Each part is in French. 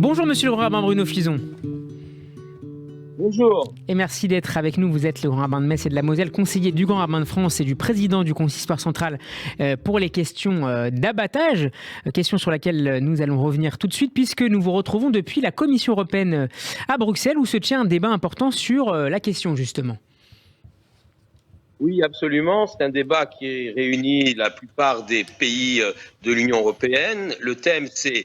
Bonjour monsieur le grand rabbin Bruno Fison. Bonjour. Et merci d'être avec nous. Vous êtes le grand rabbin de Metz et de la Moselle, conseiller du grand rabbin de France et du président du consistoire central pour les questions d'abattage. Question sur laquelle nous allons revenir tout de suite puisque nous vous retrouvons depuis la Commission européenne à Bruxelles où se tient un débat important sur la question justement. Oui, absolument. C'est un débat qui réunit la plupart des pays de l'Union européenne. Le thème, c'est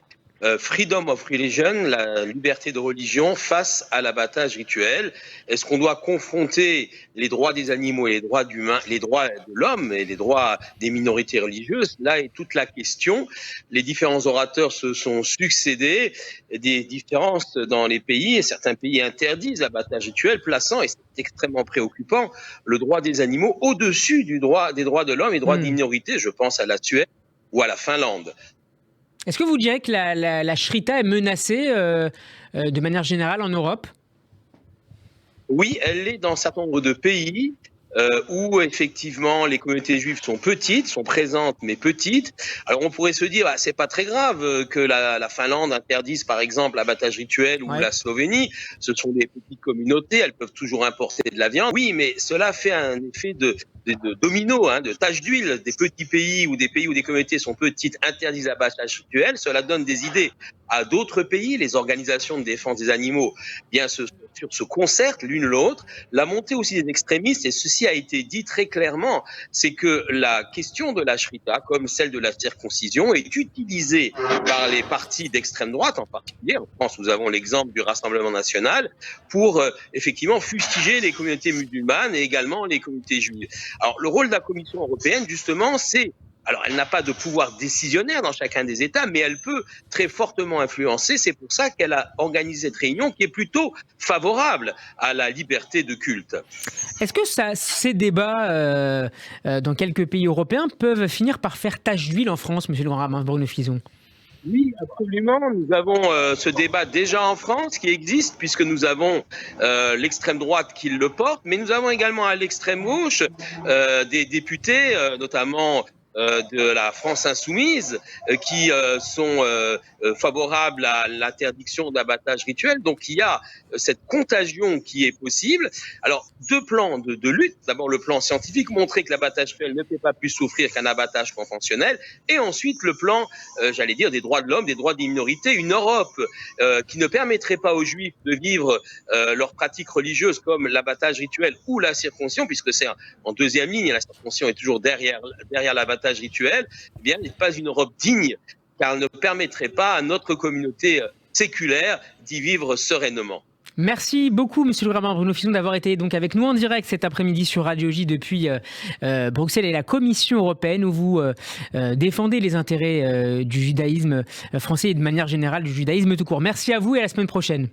Freedom of Religion, la liberté de religion face à l'abattage rituel. Est-ce qu'on doit confronter les droits des animaux et les droits de l'homme et les droits des minorités religieuses? Là est toute la question. Les différents orateurs se sont succédés, des différences dans les pays, et certains pays interdisent l'abattage rituel, plaçant, et c'est extrêmement préoccupant, le droit des animaux au-dessus des droits de l'homme et des droits des minorités. Je pense à la Suède ou à la Finlande. Est-ce que vous diriez que la shrita est menacée de manière générale en Europe ? Oui, elle l'est dans un certain nombre de pays où effectivement les communautés juives sont petites, sont présentes mais petites. Alors on pourrait se dire, c'est pas très grave que la Finlande interdise par exemple l'abattage rituel ou la Slovénie. Ce sont des petites communautés, elles peuvent toujours importer de la viande. Oui, mais cela fait un effet de domino, de tache d'huile. Des petits pays ou des communautés sont petites interdisent l'abattage rituel. Cela donne des idées à d'autres pays. Les organisations de défense des animaux se concertent l'une l'autre. La montée aussi des extrémistes, et ceci a été dit très clairement, c'est que la question de la shrita, comme celle de la circoncision, est utilisée par les partis d'extrême droite en particulier. En France, nous avons l'exemple du Rassemblement national pour effectivement fustiger les communautés musulmanes et également les communautés juives. Alors, le rôle de la Commission européenne, justement, c'est... Alors, elle n'a pas de pouvoir décisionnaire dans chacun des États, mais elle peut très fortement influencer. C'est pour ça qu'elle a organisé cette réunion qui est plutôt favorable à la liberté de culte. Est-ce que ces débats dans quelques pays européens peuvent finir par faire tache d'huile en France, monsieur le grand rabbin Bruno Fison ? Oui, absolument. Nous avons ce débat déjà en France qui existe puisque nous avons l'extrême droite qui le porte, mais nous avons également à l'extrême gauche des députés, notamment de la France insoumise, qui sont favorables à l'interdiction d'abattage rituel. Donc il y a cette contagion qui est possible. Alors deux plans de lutte. D'abord le plan scientifique, montrer que l'abattage rituel ne fait pas plus souffrir qu'un abattage conventionnel. Et ensuite le plan, des droits de l'homme, des droits des minorités. Une Europe qui ne permettrait pas aux Juifs de vivre leurs pratiques religieuses comme l'abattage rituel ou la circoncision, puisque c'est en deuxième ligne, la circoncision est toujours derrière l'abattage rituel, eh bien, n'est pas une Europe digne, car elle ne permettrait pas à notre communauté séculaire d'y vivre sereinement. Merci beaucoup, monsieur le rabbin Bruno Fison, d'avoir été donc avec nous en direct cet après-midi sur Radio J depuis Bruxelles et la Commission européenne, où vous défendez les intérêts du judaïsme français et de manière générale du judaïsme tout court. Merci à vous et à la semaine prochaine.